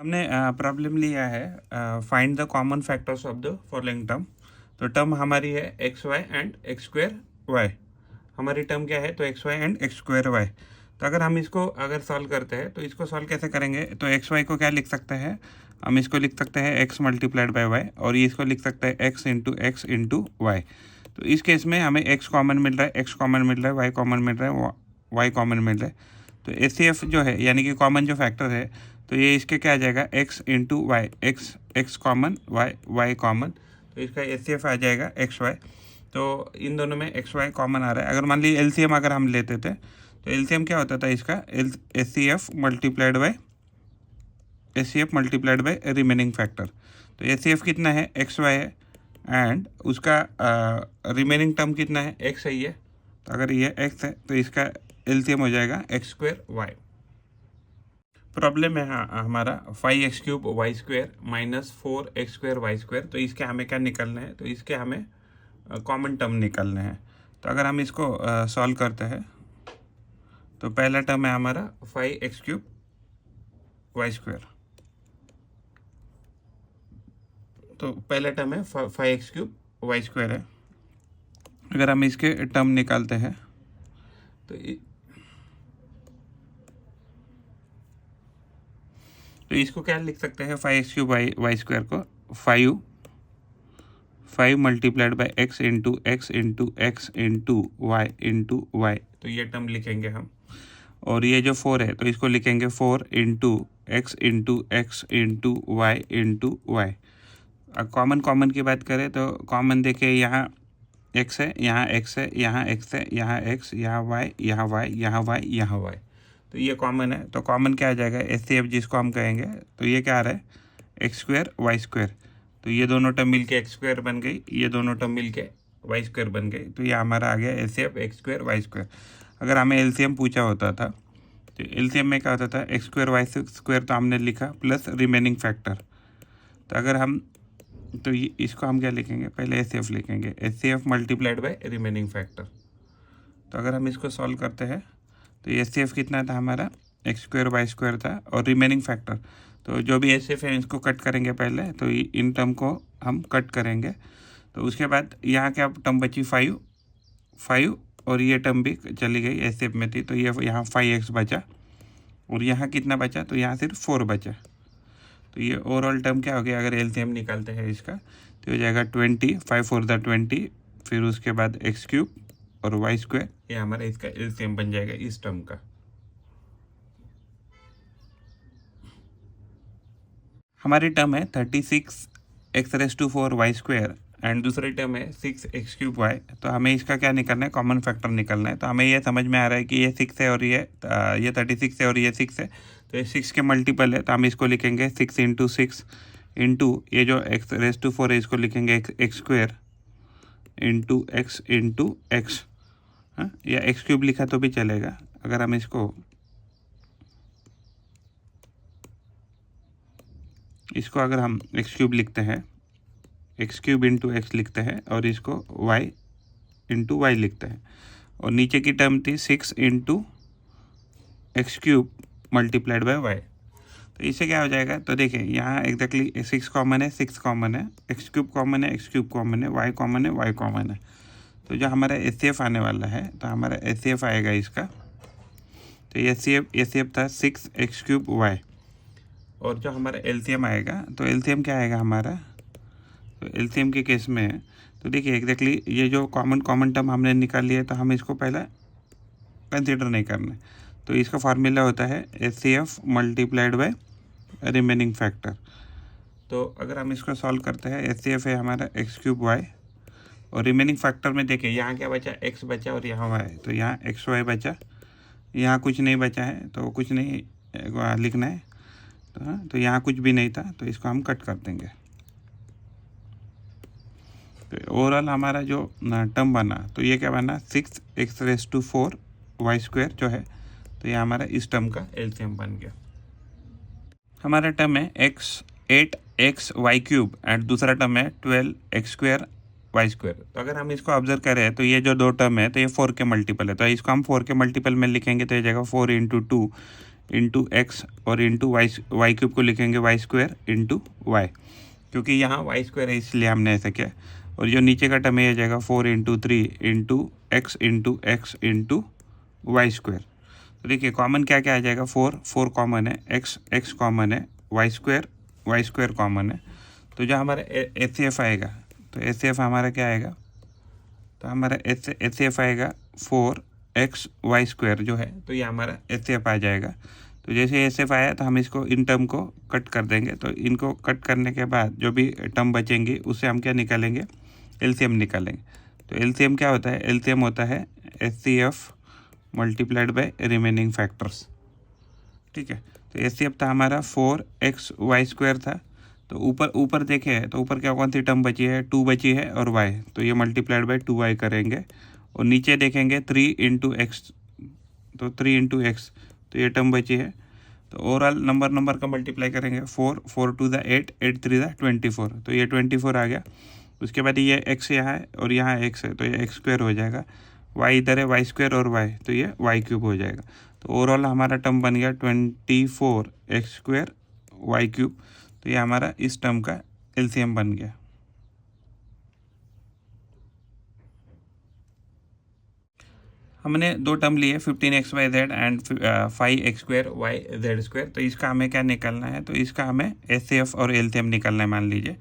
हमने प्रॉब्लम लिया है find the common factors of the following term. तो टर्म हमारी है x Y and X square Y. हमारी टर्म क्या है? तो X Y and X square Y. तो अगर हम इसको सॉल्व करते हैं तो इसको सॉल्व कैसे करेंगे? तो एक्स वाई को क्या लिख सकते हैं? हम इसको लिख सकते हैं एक्स मल्टीप्लाइड बाय वाई, और ये इसको लिख सकते हैं एक्स इंटू वाई। तो इस केस में हमें एक्स कॉमन मिल रहा है, एक्स कॉमन मिल रहा है, वाई कॉमन मिल रहा है, वाई कॉमन मिल रहा है। तो एच जो है यानी कि कॉमन जो फैक्टर है, तो ये इसके क्या आ जाएगा? X into Y, X common, Y common. तो इसका एच आ जाएगा एक्स वाई। तो इन दोनों में एक्स वाई कॉमन आ रहा है। अगर मान लीजिए एलसीएम अगर हम लेते थे तो एलसीएम क्या होता था इसका? H C F multiplied by remaining factor. तो एच कितना है? एक्स वाई है, एंड उसका रिमेनिंग टर्म कितना है? एक्स है ये। तो अगर ये एक्स है तो इसका एलसीएम हो जाएगा एक्स स्क्वायर वाई। प्रॉब्लम है हमारा 5x³ y square minus 4x square y square. तो इसके हमें क्या निकलना है? तो इसके हमें कॉमन टर्म निकलने हैं। तो अगर हम इसको सॉल्व करते हैं तो पहला टर्म है हमारा 5x³ वाई स्क्वायर। तो पहला टर्म है 5x³ वाई स्क्वायर है। अगर हम इसके टर्म निकालते हैं तो इसको क्या लिख सकते हैं? 5x³ वाई स्क्वायर को 5 multiplied by x into x into x into y. तो ये टर्म लिखेंगे हम। और ये जो 4 है तो इसको लिखेंगे 4 into x into y. Common की बात करें तो कॉमन देखिए, यहाँ एक्स है, यहाँ एक्स है, यहाँ एक्स है, यहाँ एक्स, यहाँ वाई, यहाँ वाई, यहाँ वाई, यहाँ वाई। तो ये कॉमन है। तो कॉमन क्या आ जाएगा? एच जिसको हम कहेंगे। तो ये क्या आ रहा है? X square y square. तो ये दोनों टर्म मिलके एक्स स्क्वायर बन गई, ये दोनों टर्म मिलके वाई स्क्वायर बन गई। तो ये हमारा आ गया H x square y square. अगर हमें एलसीएम पूछा होता था तो एलसीएम में क्या होता था? एक्स स्क्वायर वाई स्क्वायर तो हमने लिखा प्लस रिमेनिंग फैक्टर। तो अगर हम तो इसको हम क्या लिखेंगे? पहले एच लिखेंगे, H multiplied by remaining factor. तो अगर हम इसको सॉल्व करते हैं तो एच कितना था हमारा? एक्स स्क्वायर वाई स्क्वायर था, और रिमेनिंग फैक्टर तो जो भी एच है इसको कट करेंगे पहले। तो इन टर्म को हम कट करेंगे। तो उसके बाद यहाँ क्या टर्म बची? 5, और ये टर्म भी चली गई, एच में थी। तो ये यहाँ 5x बचा, और यहाँ कितना बचा? तो यहाँ सिर्फ 4 बचा। तो ये ओवरऑल टर्म क्या हो गया? अगर एलसीएम निकालते हैं इसका तो हो जाएगा 20, 5 4 20। फिर उसके बाद x³ और वाई स्क्वायर, ये हमारा इसका एलसीएम बन जाएगा इस टर्म का। हमारी टर्म है 36x⁴ वाई स्क्वायर, एंड दूसरी टर्म है 6x³ वाई। तो हमें इसका क्या निकलना है? कॉमन फैक्टर निकलना है। तो हमें ये समझ में आ रहा है कि ये 6 है और ये 36 है और ये 6 है। तो ये 6 के मल्टीपल है, तो हम इसको लिखेंगे 6 इंटू 6 इंटू ये जो x⁴ है इसको लिखेंगे एक्स स्क्वायर इंटू एक्स। हाँ, या x³ लिखा तो भी चलेगा। अगर हम इसको अगर हम x³ लिखते हैं, x³ इंटू एक्स लिखते हैं, और इसको y इंटू वाई लिखते हैं, और नीचे की टर्म थी 6 into x³ multiplied by Y. तो इससे क्या हो जाएगा? तो देखिए यहाँ एग्जैक्टली 6 कॉमन है, 6 कॉमन है, x³ कॉमन है, x³ कॉमन है, y कॉमन है, y कॉमन है। तो जो हमारा एच आने वाला है, तो हमारा एच आएगा इसका। तो एच था 6x³ वाई, और जो हमारा एलसीएम आएगा, तो एलसीएम क्या आएगा हमारा? तो एलसीएम के केस में तो देखिए एग्जैक्टली ये जो कॉमन टर्म हमने निकाल लिया, तो हम इसको पहले कंसिडर नहीं करना। तो इसका फार्मूला होता है H multiplied by remaining factor. तो अगर हम इसको सॉल्व करते हैं, एच है हमारा x³ वाई, और रिमेनिंग फैक्टर में देखिए यहाँ क्या बचा? x बचा, और यहाँ y। तो यहाँ एक्स वाई बचा, यहाँ कुछ नहीं बचा है, तो कुछ नहीं लिखना है। तो हाँ, तो यहाँ कुछ भी नहीं था, तो इसको हम कट कर देंगे। तो ओवरऑल हमारा जो टर्म बना, तो ये क्या बना? 6x⁴ वाई स्क्वायर जो है, तो ये हमारा इस टर्म का एलसीएम बन गया। हमारा टर्म है 8x y³ एंड दूसरा टर्म है 12x² वाई स्क्वायर। तो अगर हम इसको ऑब्जर्व करें तो ये जो दो टर्म है तो ये 4 के मल्टीपल है, तो इसको हम 4 के मल्टीपल में लिखेंगे। तो ये जगह 4 इंटू 2 इंटू एक्स और इंटू वाई क्यूब को लिखेंगे वाई स्क्वायर इंटू वाई, क्योंकि यहाँ वाई स्क्वायर है इसलिए हमने ऐसा किया। और जो नीचे का टर्म ये आ जाएगा 4 into 3 into x into y square. तो देखिए कॉमन क्या क्या आ जाएगा, 4 कॉमन है, एक्स कॉमन है, वाई स्क्वायर कॉमन है। तो जो हमारा एच सी एफ आएगा, तो एच सी एफ हमारा क्या आएगा, तो हमारा एच सी एफ आएगा 4xy स्क्वायर जो है, तो ये हमारा एच सी एफ आ जाएगा। तो जैसे एच सी एफ आया तो हम इसको इन टर्म को कट कर देंगे। तो इनको कट करने के बाद जो भी टर्म बचेंगी उससे हम क्या निकालेंगे, एलसीएम निकालेंगे। तो एलसीएम क्या होता है, एलसीएम होता है H C F multiplied by remaining factors. ठीक है, तो एच सी एफ था हमारा 4xy स्क्वायर था। तो ऊपर देखे तो ऊपर क्या कौन सी टर्म बची है, 2 बची है और y, तो ये मल्टीप्लाइड बाय 2y करेंगे। और नीचे देखेंगे 3 इंटू एक्स, तो 3 इंटू एक्स, तो ये टर्म बची है। तो ओवरऑल नंबर का मल्टीप्लाई करेंगे, 4 टू द 8, 8 3 द 24, तो ये 24 आ गया। उसके बाद ये एक्स यहाँ है और यहाँ एक्स है, तो ये एक्स स्क्वायर हो जाएगा। वाई इधर है, वाई स्क्वायर और वाई, तो ये वाई क्यूब हो जाएगा। तो ओवरऑल हमारा टर्म बन गया 24 एक्स स्क्वायर वाई क्यूब। तो ये हमारा इस टर्म का एलसीएम बन गया। हमने 2 टर्म लिए 15xyz and 5x² y z²। तो इसका हमें क्या निकालना है, तो इसका हमें एचसीएफ और एलसीएम निकालना है मान लीजिए।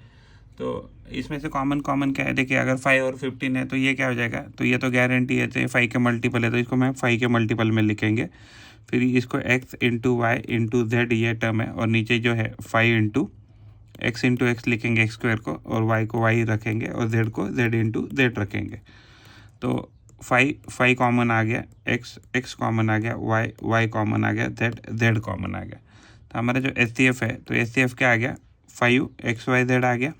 तो इसमें से कॉमन क्या है, देखिए अगर 5 और 15 है तो ये क्या हो जाएगा, तो ये तो गारंटी है, तो 5 के मल्टीपल है, तो इसको मैं 5 के मल्टीपल में लिखेंगे। फिर इसको x into y into z ये टर्म है, और नीचे जो है 5 इंटू एक्स लिखेंगे एक्स स्क्वायर को, और y को y रखेंगे और z को z इंटू जेड रखेंगे। तो 5 कॉमन आ गया, x कॉमन आ गया, y कॉमन आ गया, z कॉमन आ गया। तो हमारा जो एचसीएफ है, तो एचसीएफ क्या आ गया, 5xyz आ गया,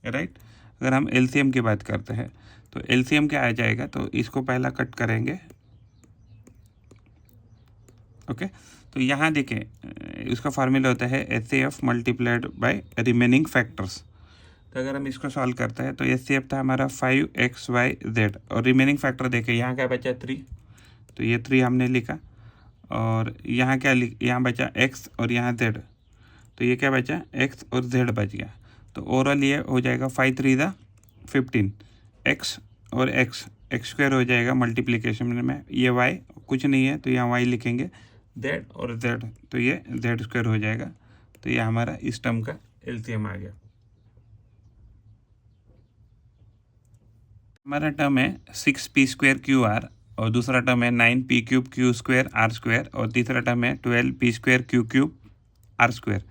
राइट। अगर हम एलसीएम की बात करते हैं तो एलसीएम क्या आ जाएगा, तो इसको पहला कट करेंगे। ओके, तो यहाँ देखें इसका फार्मूला होता है HCF multiplied by remaining factors. तो अगर हम इसको सॉल्व करते हैं तो एचसीएफ था हमारा 5xyz, और रिमेनिंग फैक्टर देखें यहाँ क्या बचा 3, तो ये 3 हमने लिखा। और यहाँ क्या यहाँ बचा x और यहाँ z, तो ये क्या बचा, x और z बच गया। तो ओवरऑल ये हो जाएगा 5 3 द 15, x और x स्क्वायर हो जाएगा मल्टीप्लिकेशन में, ये y कुछ नहीं है तो यहाँ y लिखेंगे, z और z, तो ये z स्क्वायर हो जाएगा। तो ये हमारा इस टर्म का एलसीएम आ गया। हमारा टर्म है 6p² QR, और दूसरा टर्म है 9p³ Q² R², और तीसरा टर्म है 12p² Q³ R²।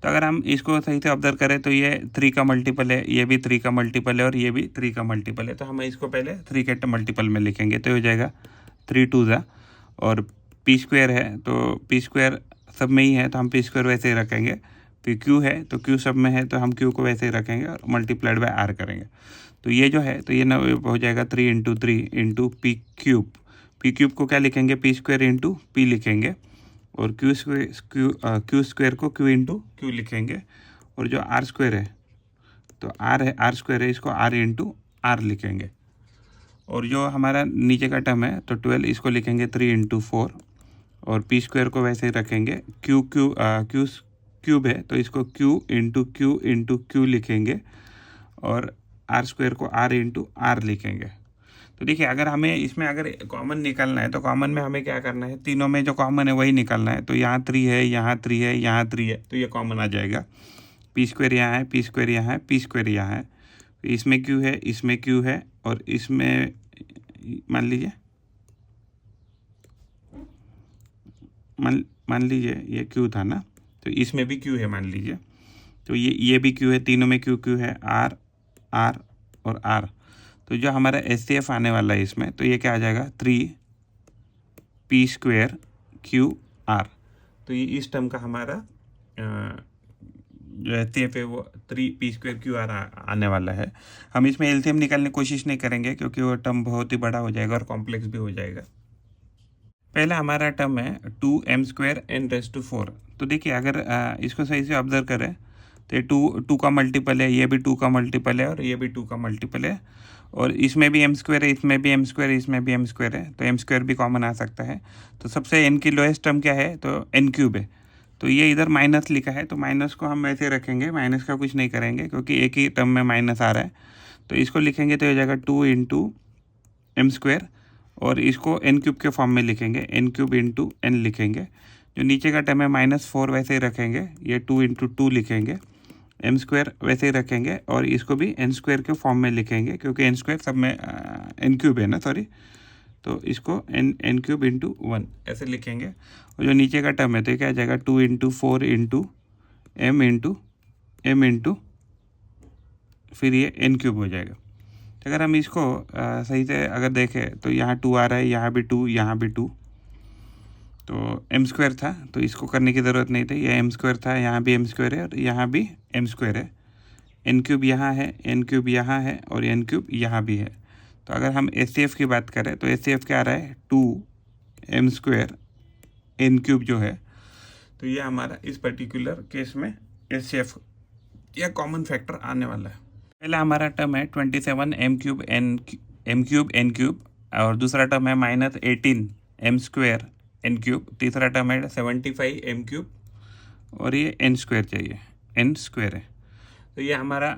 तो अगर हम इसको सही से ऑब्जर्व करें तो ये 3 का मल्टीपल है, ये भी 3 का मल्टीपल है, और ये भी 3 का मल्टीपल है। तो हम इसको पहले 3 के मल्टीपल में लिखेंगे, तो हो जाएगा 3 2 ज़ा, और p² है तो p² सब में ही है, तो हम p² वैसे ही रखेंगे। फिर q है तो q सब में है, तो हम q को वैसे ही रखेंगे और मल्टीप्लाइड बाय r करेंगे। तो ये जो है, तो ये ना हो जाएगा 3 इंटू 3 इंटू p³ को क्या लिखेंगे, p² इंटू p लिखेंगे, और क्यू स्क्वायर को q इंटू q लिखेंगे। और जो r² है, तो r² है, इसको r इंटू r लिखेंगे। और जो हमारा नीचे का टर्म है तो 12, इसको लिखेंगे 3 इंटू 4, और p² को वैसे ही रखेंगे। क्यूब है तो इसको q इंटू q लिखेंगे, और r² को r इंटू r लिखेंगे। तो देखिए अगर हमें इसमें अगर कॉमन निकालना है तो कॉमन में हमें क्या करना है, तीनों में जो कॉमन है वही निकालना है। तो यहाँ 3 है, यहाँ 3 है, यहाँ 3 है, तो ये कॉमन आ जाएगा। p² यहाँ है, p² यहाँ है, p² यहाँ है, इसमें q है, इसमें q है, और इसमें मान लीजिए ये q था ना, तो इसमें भी q है मान लीजिए, तो ये भी q है, तीनों में q है, r और r। तो जो हमारा एचसीएफ आने वाला है इसमें, तो ये क्या आ जाएगा, 3p² QR। तो ये इस टर्म का हमारा जो एचसीएफ है वो 3p² QR आने वाला है। हम इसमें एलसीएम निकालने की कोशिश नहीं करेंगे क्योंकि वो टर्म बहुत ही बड़ा हो जाएगा और कॉम्प्लेक्स भी हो जाएगा। पहला हमारा टर्म है 2m² n⁻⁴। तो देखिए अगर इसको सही से ऑब्जर्व करें तो ये टू का मल्टीपल है, ये भी 2 का मल्टीपल है और ये भी 2 का मल्टीपल है, और इसमें भी एम स्क्वायर है, इसमें भी एम स्क्वायर है, इसमें भी एम स्क्वायर है, तो एम स्क्वायर भी कॉमन आ सकता है। तो सबसे एन की लोएस्ट टर्म क्या है, तो एन क्यूब है। तो ये इधर माइनस लिखा है, तो माइनस को हम ऐसे रखेंगे, माइनस का कुछ नहीं करेंगे क्योंकि एक ही टर्म में माइनस आ रहा है। तो इसको लिखेंगे तो हो जाएगा 2 इंटू एम स्क्वायर, और इसको एन क्यूब के फॉर्म में लिखेंगे, एन क्यूब इंटू एन लिखेंगे। जो नीचे का टर्म है -4 वैसे ही रखेंगे, ये 2 इंटू 2 लिखेंगे, एम स्क्वायर वैसे ही रखेंगे, और इसको भी एन स्क्वायर के फॉर्म में लिखेंगे क्योंकि एन स्क्वायर सब में एन क्यूब है ना, सॉरी, तो इसको एन क्यूब इंटू 1 ऐसे लिखेंगे। और जो नीचे का टर्म है तो क्या आ जाएगा 2 इंटू 4 इंटू एम इंटू फिर ये एन क्यूब हो जाएगा। तो अगर हम इसको सही से अगर देखें तो यहाँ 2 आ रहा है, यहाँ भी 2, यहाँ भी 2, तो एम स्क्वायर था तो इसको करने की ज़रूरत नहीं थी, ये एम स्क्वायर था, यहाँ भी एम स्क्वायर है और यहाँ भी एम स्क्वायर है, एन क्यूब यहाँ है, एन क्यूब यहाँ है और एन क्यूब यहाँ भी है। तो अगर हम एचसीएफ की बात करें तो एचसीएफ क्या आ रहा है 2 एम स्क्वायर एन क्यूब जो है, तो ये हमारा इस पर्टिकुलर केस में एचसीएफ या कॉमन फैक्टर आने वाला है। पहला हमारा टर्म है 27 एम क्यूब एन क्यूब, और दूसरा टर्म है -18 एम स्क्वायर एन क्यूब, तीसरा टर्म है 75 एम क्यूब, और ये एन स्क्वायर चाहिए, एन स्क्वायर है। तो ये हमारा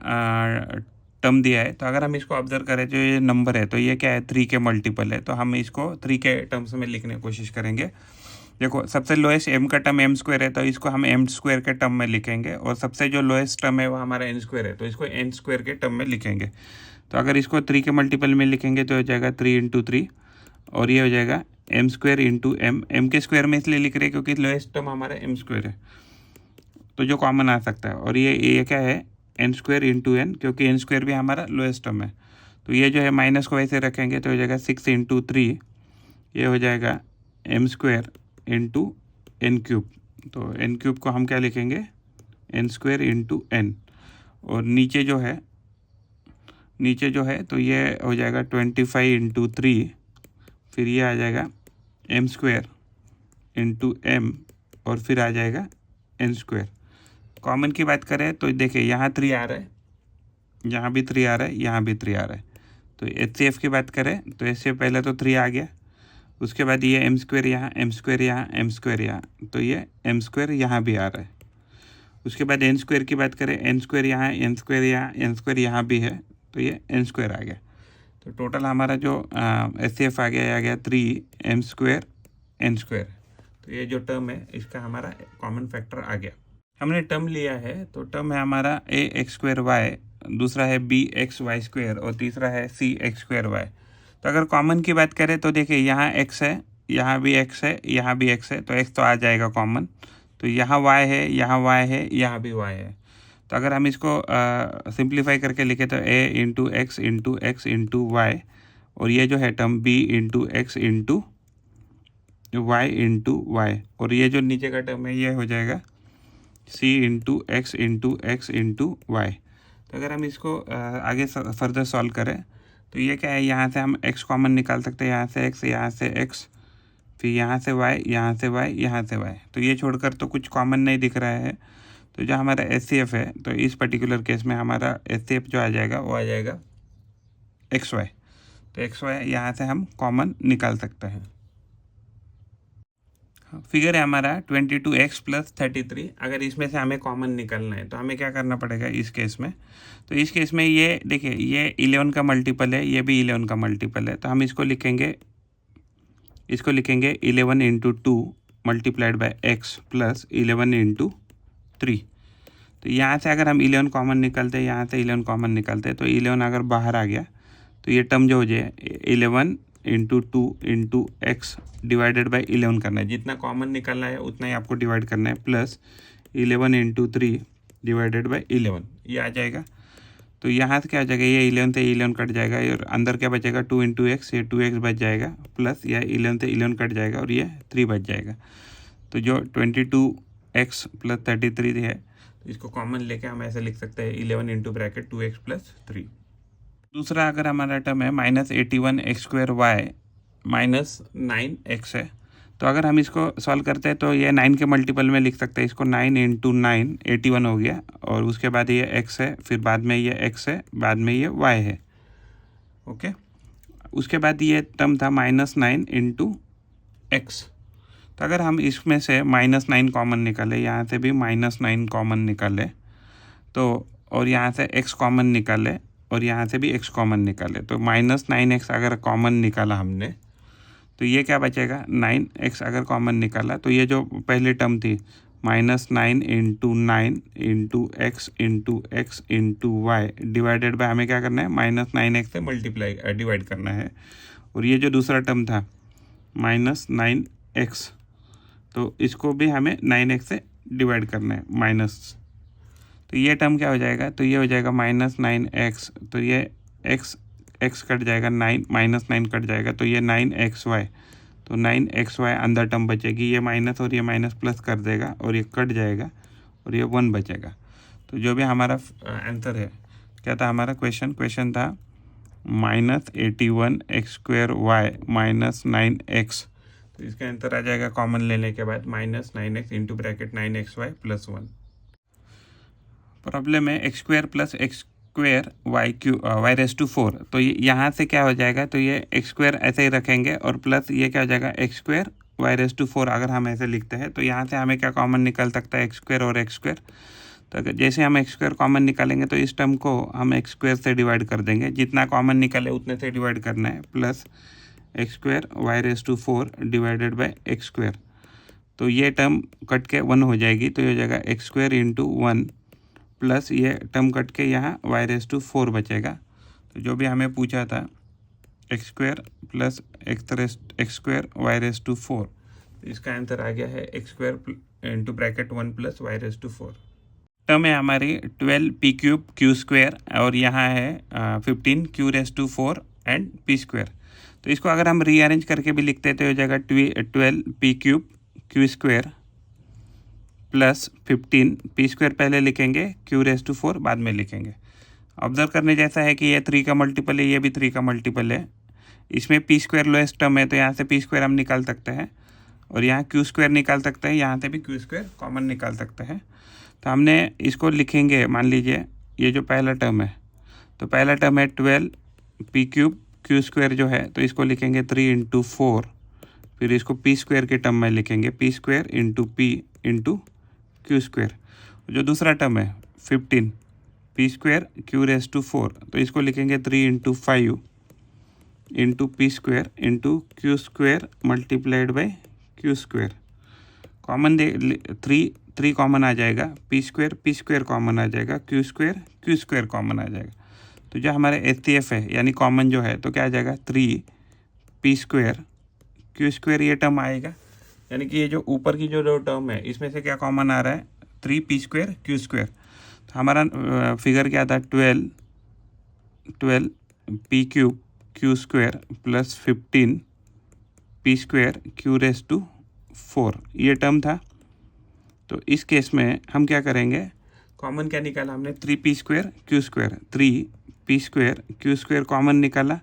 टर्म दिया है। तो अगर हम इसको ऑब्जर्व करें जो ये नंबर है तो ये क्या है 3 के मल्टीपल है, तो हम इसको 3 के टर्म्स में लिखने की कोशिश करेंगे। देखो सबसे लोएस्ट एम का टर्म एम स्क्वायर है तो इसको हम एम स्क्वायर के टर्म में लिखेंगे, और सबसे जो लोएस्ट टर्म है वो हमारा एन स्क्वायर है तो इसको एन स्क्वायर के टर्म में लिखेंगे। तो अगर इसको 3 के मल्टीपल में लिखेंगे तो हो जाएगा 3 इंटू 3, और ये हो जाएगा एम स्क्वायर इंटू एम के स्क्वायर में इसलिए लिख रहे हैं क्योंकि लोएस्ट टर्म हमारा एम स्क्वायर है, तो जो कॉमन आ सकता है। और ये क्या है एन स्क्वायर इंटू एन, क्योंकि एन स्क्वायर भी हमारा लोएस्ट टर्म है। तो ये जो है माइनस को वैसे रखेंगे तो हो जाएगा 6 इंटू 3, ये हो जाएगा m square into n cube. तो एन क्यूब को हम क्या लिखेंगे एन स्क्वायर इंटू एन, और नीचे जो है तो ये हो जाएगा 25 इंटू 3, फिर ये आ जाएगा एम स्क्वायर इंटू एम, और फिर आ जाएगा एन स्क्वायर। कॉमन की बात करें तो देखिए यहाँ 3 आ रहा है, यहाँ भी 3 आ रहा है, यहाँ भी 3 आ रहा है। तो एचसीएफ की बात करें तो एचसीएफ पहले तो 3 आ गया, उसके बाद ये एम स्क्वायर यहाँ, एम स्क्वायर यहाँ, एम स्क्वायर यहाँ, तो ये एम स्क्वायर यहाँ भी आ रहा है। उसके बाद एन स्क्वायर की बात करें, एन स्क्वायर यहाँ, एन स्क्वायर यहाँ, एन स्क्वायर यहाँ भी है, तो ये एन स्क्वायर आ गया। तो टोटल हमारा जो एचसीएफ आ गया 3 एम स्क्वायर एन स्क्वायर। तो ये जो टर्म है इसका हमारा कॉमन फैक्टर आ गया। हमने टर्म लिया है तो टर्म है हमारा ए एक्स स्क्वायर वाई, दूसरा है बी एक्स वाई स्क्वायर, और तीसरा है सी एक्स स्क्वायर वाई। तो अगर कॉमन की बात करें तो देखिए यहाँ x है, यहाँ भी x है, यहाँ भी x है, तो x तो आ जाएगा कॉमन। तो यहाँ y है, यहाँ y है, यहाँ भी y है। तो अगर हम इसको सिंप्लीफाई करके लिखे तो a into x into x into y, और ये जो है term b into x into y into y, और ये जो नीचे का टर्म है ये हो जाएगा c into x into x into y. तो अगर हम इसको आगे फर्दर सॉल्व करें तो ये क्या है, यहाँ से हम x कॉमन निकाल सकते हैं, यहाँ से x, यहाँ से x, फिर यहाँ से y, यहाँ से y, यहाँ से y। तो ये छोड़कर तो कुछ कॉमन नहीं दिख रहा है। तो जो हमारा एचसीएफ है तो इस पर्टिकुलर केस में हमारा एचसीएफ जो आ जाएगा वो आ जाएगा xy। तो xy यहाँ से हम कॉमन निकाल सकते हैं। फिगर है हमारा 22x प्लस 33। अगर इसमें से हमें कॉमन निकालना है तो हमें क्या करना पड़ेगा इस केस में, तो इस केस में ये देखिए ये 11 का मल्टीपल है, ये भी 11 का मल्टीपल है, तो हम इसको लिखेंगे 11 into 2 multiplied by x plus 11 into 3। तो यहाँ से अगर हम 11 कॉमन निकालते हैं, यहाँ से 11 कॉमन निकालते हैं, तो 11 अगर बाहर आ गया तो ये टर्म जो हो जाए 11 into 2 into x divided by 11 करना है, जितना कॉमन निकालना है उतना ही आपको डिवाइड करना है, प्लस 11 इंटू 3 डिवाइडेड बाई 11 ये आ जाएगा। तो यहाँ से क्या आ जाएगा, ये 11 से 11 कट जाएगा और अंदर क्या बचेगा 2 इंटू एक्स, ये 2x बच जाएगा, प्लस यह 11 से 11 कट जाएगा और ये 3 बच जाएगा। तो जो 22x प्लस 33 है तो इसको कॉमन लेके हम ऐसे लिख सकते हैं 11 इंटू ब्रैकेट 2x प्लस 3। दूसरा अगर हमारा टर्म है -81 एक्स स्क्वायर वाई -9x है, तो अगर हम इसको सॉल्व करते हैं तो ये 9 के मल्टीपल में लिख सकते हैं इसको। 9 × 9 81 हो गया, और उसके बाद ये x है, फिर बाद में ये x है, बाद में ये y है। ओके, उसके बाद ये टर्म था -9 × x। तो अगर हम इसमें से -9 कॉमन निकाले, यहाँ से भी -9 कॉमन निकाले तो, और यहाँ से x कॉमन निकाले और यहाँ से भी x कॉमन निकाले, तो -9x अगर कॉमन निकाला हमने तो ये क्या बचेगा, 9x अगर कॉमन निकाला तो ये जो पहली टर्म थी -9 × 9 × x × x × y divided by, हमें क्या करना है, -9x से मल्टीप्लाई डिवाइड करना है। और ये जो दूसरा टर्म था -9x, तो इसको भी हमें 9x से डिवाइड करना है माइनस। तो ये टर्म क्या हो जाएगा, तो ये हो जाएगा -9x, तो ये x कट जाएगा, 9 कट जाएगा, तो ये 9xy, तो 9xy अंदर टर्म बचेगी, ये माइनस और ये माइनस प्लस कर देगा और ये कट जाएगा और ये 1 बचेगा। तो जो भी हमारा आंसर है, क्या था हमारा क्वेश्चन था -81x² y - 9x। तो इसका आंसर आ जाएगा कॉमन लेने के बाद -9x × ब्रैकेट 9xy + 1। प्रॉब्लम है x² + x² y⁴। तो यहाँ से क्या हो जाएगा, तो ये x² ऐसे ही रखेंगे और प्लस ये क्या हो जाएगा x² y⁴। अगर हम ऐसे लिखते हैं तो यहाँ से हमें क्या कॉमन निकल सकता है, x² और x²। तो अगर जैसे हम x² कॉमन निकालेंगे तो इस टर्म को हम x² से डिवाइड कर देंगे, जितना कॉमन निकले उतने से डिवाइड करना है, plus x² y⁴ divided by x²। तो ये टर्म कट के 1 हो जाएगी, तो ये हो जाएगा x² × 1 प्लस ये टर्म कट के यहाँ y⁴ बचेगा। तो जो भी हमें पूछा था x² + x² y⁴, तो इसका आंसर आ गया है x² × ब्रैकेट 1 + y⁴। टर्म है हमारी 12p³ q² और यहाँ है 15 q⁴ एंड p²। तो इसको अगर हम रीअरेंज करके भी लिखते हैं तो हो जाएगा 12p³ q² + 15 p² पहले लिखेंगे, q⁴ बाद में लिखेंगे। ऑब्जर्व करने जैसा है कि ये 3 का मल्टीपल है, ये भी 3 का मल्टीपल है। इसमें p² लोएस्ट टर्म है, तो यहाँ से p² हम निकाल सकते हैं और यहाँ q² निकाल सकते हैं, यहाँ से भी q² कॉमन निकाल सकते हैं। तो हमने इसको लिखेंगे, मान लीजिए ये जो पहला टर्म है, तो पहला टर्म है 12p³ q² जो है, तो इसको लिखेंगे 3 × 4, फिर इसको p² के टर्म में लिखेंगे, p² × p × q²। जो दूसरा टर्म है 15 p² q⁴, तो इसको लिखेंगे 3 × 5 × p² × q² multiplied by q²। Common 3 common आ जाएगा, p² कॉमन आ जाएगा, q² कॉमन आ जाएगा। तो जो हमारे HCF है यानी कॉमन जो है, तो क्या आ जाएगा 3p² q² ये टर्म आएगा, यानी कि ये जो ऊपर की जो टर्म है इसमें से क्या कॉमन आ रहा है, 3p² q²। तो हमारा फिगर क्या था, 12p³ q² + 15 p² q⁴ ये टर्म था। तो इस केस में हम क्या करेंगे, कॉमन क्या निकाला हमने, 3p² q², 3p² q² common निकाला।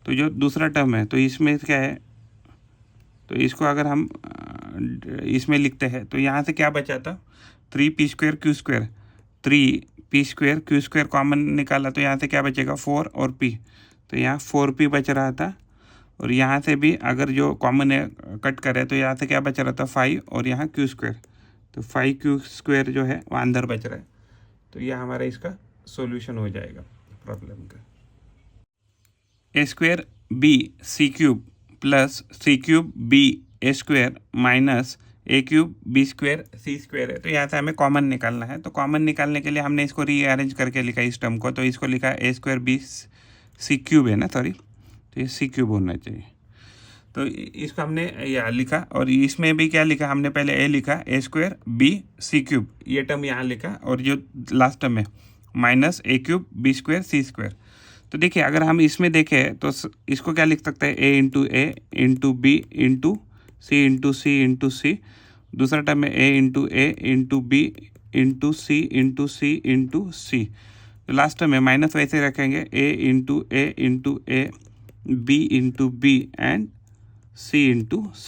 तो जो दूसरा टर्म है तो इसमें क्या है, तो इसको अगर हम इसमें लिखते हैं तो यहाँ से क्या बचा था, 3p² q², 3p² q² common निकाला, तो यहाँ से क्या बचेगा 4 और p, तो यहाँ 4p बच रहा था। और यहाँ से भी अगर जो कॉमन है कट करे तो यहाँ से क्या बच रहा था 5 और यहाँ q², तो 5q² जो है वो अंदर बच रहा है। तो यह हमारा इसका सॉल्यूशन हो जाएगा प्रॉब्लम का। a² b c³ + c³ b a² - a³ b² c² है, तो यहाँ से हमें कॉमन निकालना है। तो कॉमन निकालने के लिए हमने इसको रीअरेंज करके लिखा इस टर्म को, तो इसको लिखा a² b c³ है ना, सॉरी, तो ये c³ होना चाहिए। तो इसको हमने यहाँ लिखा और इसमें भी क्या लिखा हमने, पहले a लिखा a² b c³ ये टर्म यहाँ लिखा, और जो लास्ट टर्म है -a³ b² c²। तो देखिए अगर हम इसमें देखें तो इसको क्या लिख सकते हैं, a × a × b × c × c × c। दूसरा टर्म है a × a × b × c × c × c। तो लास्ट टर्म है माइनस वैसे रखेंगे, a × a × a b × b and c × c।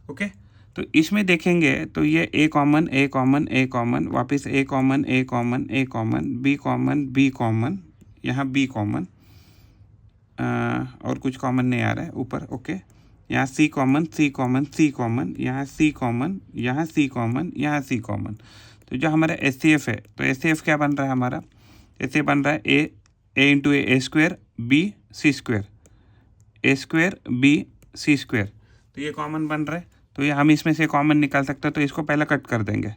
Okay, तो इसमें देखेंगे तो ये A common A common A common, वापस A common A common A common, B common B common, यहाँ बी कॉमन, और कुछ कॉमन नहीं आ रहा है ऊपर। ओके, यहाँ सी कॉमन सी कॉमन सी कॉमन, यहाँ सी कॉमन, यहाँ सी कॉमन, यहाँ सी कॉमन। तो जो हमारा एच सी एफ है, तो एच सी एफ क्या बन रहा है हमारा, ऐसे बन रहा है ए इंटू ए स्क्वेयर बी सी स्क्वेयर, ए स्क्वेयर बी सी स्क्वेयर। तो ये कॉमन बन रहा है, तो ये हम इसमें से कॉमन निकाल सकते हैं, तो इसको पहले कट कर देंगे।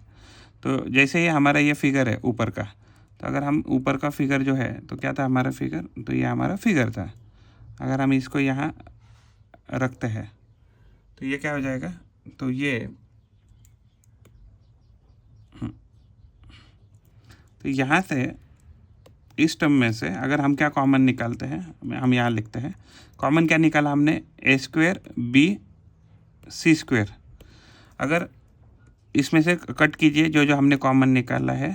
तो जैसे ही हमारा ये फिगर है ऊपर का, तो अगर हम ऊपर का फिगर जो है, तो क्या था हमारा फिगर, तो ये हमारा फिगर था। अगर हम इसको यहाँ रखते हैं तो ये क्या हो जाएगा, तो ये तो यहाँ से इस टर्म में से अगर हम क्या कॉमन निकालते हैं, हम यहाँ लिखते हैं कॉमन क्या निकाला हमने, ए स्क्वेयर बी सी स्क्वेयर। अगर इसमें से कट कीजिए जो जो हमने कॉमन निकाला है,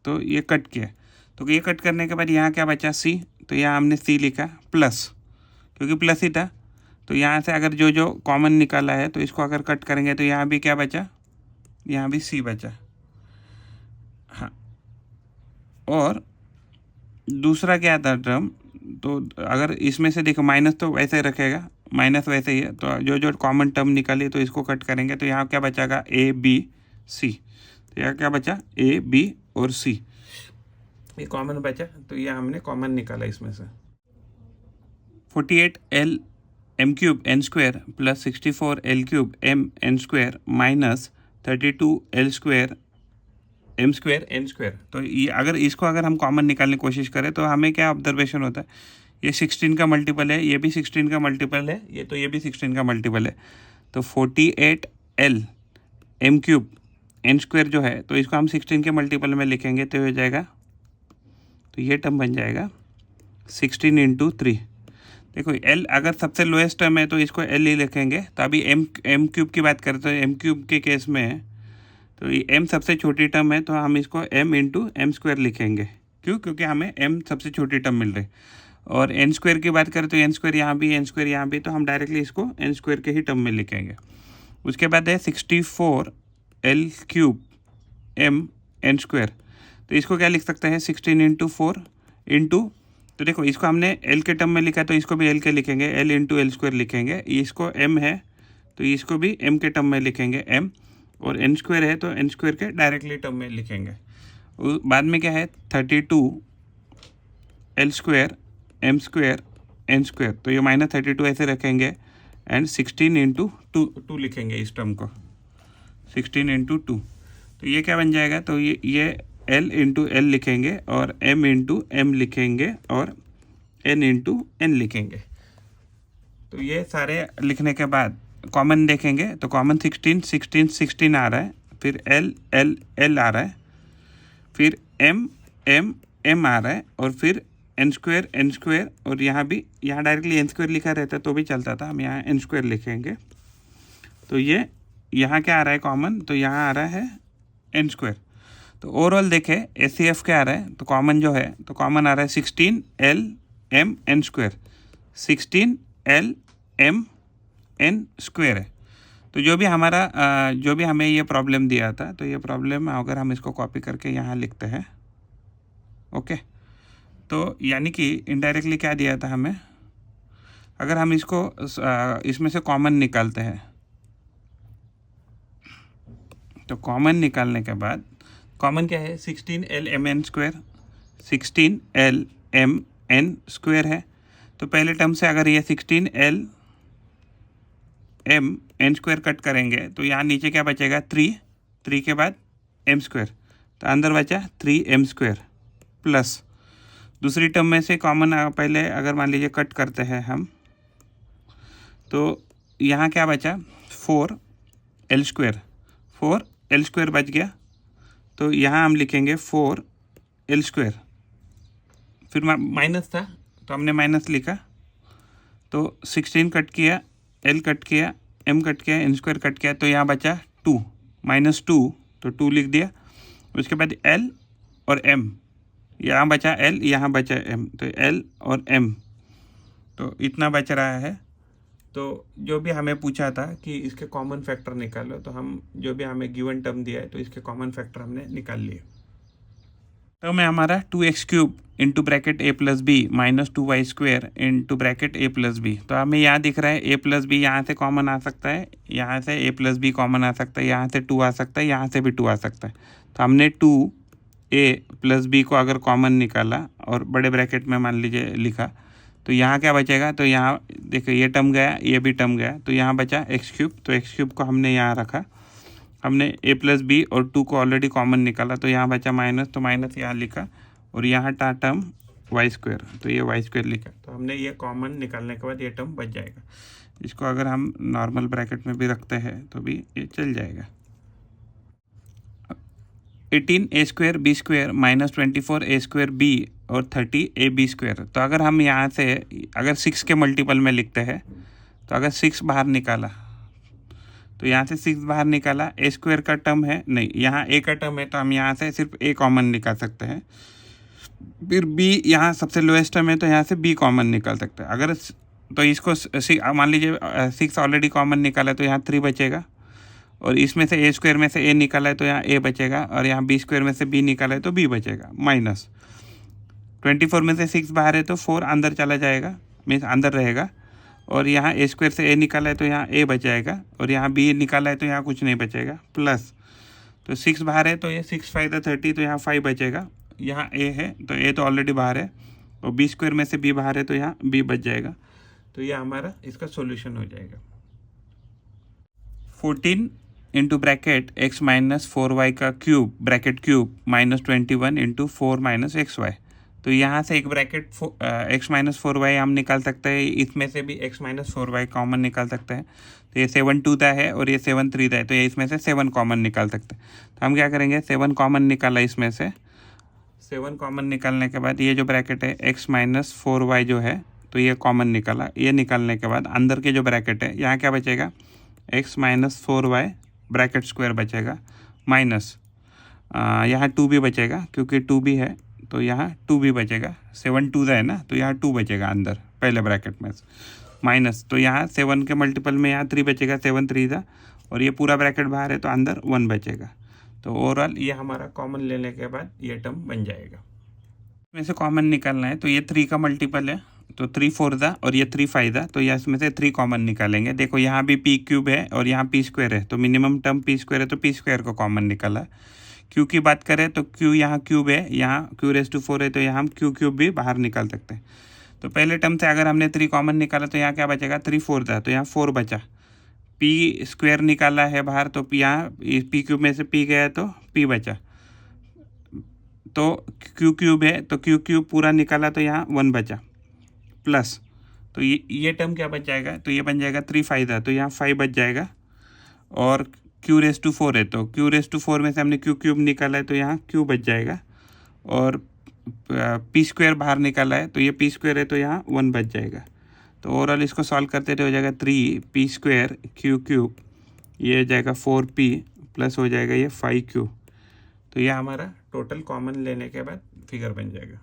तो ये कट किया, तो ये कट करने के बाद यहाँ क्या बचा सी, तो यहाँ हमने सी लिखा प्लस, क्योंकि प्लस ही था। तो यहाँ से अगर जो जो कॉमन निकाला है तो इसको अगर कट करेंगे तो यहाँ भी क्या बचा, यहाँ भी सी बचा। हाँ, और दूसरा क्या था टर्म, तो अगर इसमें से देखो माइनस तो वैसे रखेगा, माइनस वैसे ही है, तो जो जो कॉमन टर्म निकाली तो इसको कट करेंगे तो यहाँ क्या बचागा ए बी सी, तो यहाँ क्या बचा ए बी और सी, ये कॉमन बचा, तो ये हमने कॉमन निकाला इसमें से। 48 l m cube n square plus 64 l cube m n square minus 32 l square m square n square. तो ये अगर हम कॉमन निकालने की कोशिश करें तो हमें क्या ऑब्जर्वेशन होता है, ये 16 का मल्टीपल है, ये भी 16 का मल्टीपल है, ये भी 16 का मल्टीपल है। तो 48 l m cube n square जो है, तो इसको हम 16 के मल्टीपल में लिखेंगे तो हो जाएगा, तो ये टर्म बन जाएगा 16 इंटू 3। देखो एल अगर सबसे लोएस्ट टर्म है तो इसको एल ही लिखेंगे। तो अभी एम क्यूब की बात करें तो एम क्यूब के केस में तो ये एम सबसे छोटी टर्म है, तो हम इसको एम इंटू एम स्क्वायर लिखेंगे। क्यों, क्योंकि हमें एम सबसे छोटी टर्म मिल रही। और एन स्क्वायर की बात करें तो एन स्क्वायर यहाँ भी, एन स्क्वायर यहाँ भी, तो हम डायरेक्टली इसको एन स्क्वायर के ही टर्म में लिखेंगे। उसके बाद है 64 l cube m n square, तो इसको क्या लिख सकते हैं 16 इंटू 4 इंटू, तो देखो इसको हमने एल के टर्म में लिखा है तो इसको भी एल के लिखेंगे, एल इंटू एल स्क्वायर लिखेंगे। इसको एम है तो इसको भी एम के टर्म में लिखेंगे एम, और एन स्क्वायर है तो एन स्क्वायर के डायरेक्टली टर्म में लिखेंगे। बाद में क्या है 32 l square m square n square, तो ये माइनस 32 ऐसे रखेंगे एंड 16 इंटू टू लिखेंगे इस टर्म को, 16 इंटू 2। तो ये क्या बन जाएगा, तो ये एल इंटू एल लिखेंगे और एम इंटू एम लिखेंगे और एन इंटू एन लिखेंगे। तो ये सारे लिखने के बाद कॉमन देखेंगे तो कॉमन 16 16 16 आ रहा है, फिर एल एल एल आ रहा है, फिर एम एम एम आ रहा है, और फिर एन स्क्वायर, और यहाँ भी, यहाँ डायरेक्टली एन स्क्वायर लिखा रहता तो भी चलता था, हम यहाँ एन स्क्वायर लिखेंगे। तो ये यहाँ क्या आ रहा है कॉमन, तो यहाँ आ रहा है एन स्क्वायर। तो ओवरऑल देखें एस सी एफ क्या आ रहा है, तो कॉमन जो है, तो कॉमन आ रहा है 16 l m n square, 16 l m n square है। तो जो भी हमें ये प्रॉब्लम दिया था, तो ये प्रॉब्लम अगर हम इसको कॉपी करके यहाँ लिखते हैं, ओके, तो यानी कि इनडायरेक्टली क्या दिया था हमें, अगर हम इसको इसमें से कॉमन निकालते हैं, तो कॉमन निकालने के बाद कॉमन क्या है 16 l m n square, 16 l m n square है। तो पहले टर्म से अगर ये 16 l m n square cut करेंगे तो यहाँ नीचे क्या बचेगा 3 के बाद एम स्क्वायर, तो अंदर बचा 3 एम स्क्वायर प्लस दूसरी टर्म में से कॉमन पहले अगर मान लीजिए कट करते हैं हम, तो यहाँ क्या बचा 4 एल स्क्वायर बच गया। तो यहाँ हम लिखेंगे 4 एल स्क्वायर, फिर माइनस था तो हमने माइनस लिखा, तो 16 कट किया, एल कट किया, एम कट किया, एन स्क्वायर कट किया, तो यहाँ बचा 2 -2, तो 2 लिख दिया। उसके बाद एल और एम, यहाँ बचा एल, यहाँ बचा एम, तो एल और एम, तो इतना बच रहा है। तो जो भी हमें पूछा था कि इसके कॉमन फैक्टर निकालो, तो हम जो भी हमें गिवन टर्म दिया है तो इसके कॉमन फैक्टर हमने निकाल लिए। तो मैं हमारा 2x³ into bracket a plus b minus 2y² into bracket a plus b. तो हमें यहाँ दिख रहा है a प्लस बी यहाँ से कॉमन आ सकता है, यहाँ से a प्लस बी कॉमन आ सकता है, यहाँ से 2 आ सकता है, यहाँ से भी 2 आ सकता है। तो हमने 2a प्लस बी को अगर कॉमन निकाला और बड़े ब्रैकेट में मान लीजिए लिखा, तो यहाँ क्या बचेगा, तो यहाँ देखो ये टर्म गया, ये भी टर्म गया, तो यहाँ बचा x³। तो x³ को हमने यहाँ रखा, हमने a प्लस बी और 2 को ऑलरेडी कॉमन निकाला, तो यहाँ बचा माइनस, तो माइनस यहाँ लिखा और यहाँ टर्म y², तो ये y² लिखा। तो हमने ये कॉमन निकालने के बाद ये टर्म बच जाएगा। इसको अगर हम नॉर्मल ब्रैकेट में भी रखते हैं तो भी ये चल जाएगा। 18a² b² minus 24a² b और 30ab²। तो अगर हम यहाँ से अगर 6 के मल्टीपल में लिखते हैं, तो अगर 6 बाहर निकाला, तो यहाँ से 6 बाहर निकाला, a² का टर्म है नहीं, यहाँ a का टर्म है, तो हम यहाँ से सिर्फ a कॉमन निकाल सकते हैं। फिर b यहाँ सबसे लोएस्ट टर्म है, तो यहाँ से b कॉमन निकाल सकते हैं। अगर तो इसको मान लीजिए 6 ऑलरेडी कॉमन निकाला, तो यहाँ 3 बचेगा, और इसमें से a² में से a निकाला है तो यहाँ a बचेगा, और यहाँ b² में से b निकाला है तो b बचेगा। माइनस 24 में से 6 बाहर है तो 4 अंदर चला जाएगा, मीन्स अंदर रहेगा, और यहाँ a² से a निकाला है तो यहाँ a बचाएगा, और यहाँ b निकाला है तो यहाँ कुछ नहीं बचेगा। प्लस तो 6 बाहर है तो ये 6 5 30, तो यहाँ 5 बचेगा, यहाँ a है तो a तो ऑलरेडी बाहर है, और b² में से b बाहर है तो यहाँ b बच जाएगा। तो ये हमारा इसका सॉल्यूशन हो जाएगा। 14 into bracket x minus 4y का cube bracket cube minus 21 into 4 minus xy। तो यहाँ से एक ब्रैकेट x माइनस 4y हम निकाल सकते हैं, इसमें से भी x माइनस 4y कॉमन निकाल सकते हैं। तो ये 7 2 दा है और ये 7 3 दा है, तो ये इसमें से 7 कॉमन निकाल सकते हैं। तो हम क्या करेंगे, 7 कॉमन निकाला, इसमें से 7 कॉमन निकालने के बाद ये जो ब्रैकेट है x माइनस 4y जो है, तो ये कॉमन निकाला। ये निकालने के बाद अंदर के जो ब्रैकेट है, यहाँ क्या बचेगा, x minus 4y bracket square बचेगा, माइनस यहाँ 2 भी बचेगा, क्योंकि 2 भी है तो यहाँ 2 भी बचेगा। 7 2 है ना, तो यहाँ 2 बचेगा अंदर पहले ब्रैकेट में, माइनस तो यहाँ 7 के मल्टीपल में यहाँ 3 बचेगा, 7 3 था, और ये पूरा ब्रैकेट बाहर है तो अंदर 1 बचेगा। तो ओवरऑल ये हमारा कॉमन लेने के बाद ये टर्म बन जाएगा। इसमें से कॉमन निकालना है, तो ये 3 का मल्टीपल है, तो 3 4 था और ये 3 5 था, तो यहाँ इसमें से 3 कॉमन निकालेंगे। देखो यहाँ भी p³ है और यहाँ p² है, तो मिनिमम टर्म p² है, तो p² को कॉमन निकाला। q की बात करें तो q यहाँ क्यूब है, यहाँ q⁴ है, तो यहाँ हम q³ भी बाहर निकाल सकते हैं। तो पहले टर्म से अगर हमने 3 कॉमन निकाला तो यहाँ क्या बचेगा, 3 4 था, तो यहाँ 4 बचा। p² निकाला है बाहर, तो यहाँ p³ में से p गया तो p बचा। तो q³ है तो q³ पूरा निकाला तो यहाँ 1 बचा, प्लस तो ये टर्म क्या बच जाएगा, तो ये बन जाएगा 3 5 था, तो यहाँ 5 बच जाएगा। और q⁴ है, तो q⁴ में से हमने q³ निकाला है तो यहाँ q बच जाएगा, और p² बाहर निकाला है तो ये p² है तो यहाँ 1 बच जाएगा। तो ओवरऑल इसको सॉल्व करते तो हो जाएगा 3p² q³, ये हो जाएगा 4p प्लस हो जाएगा ये 5q। तो ये हमारा टोटल कॉमन लेने के बाद फिगर बन जाएगा।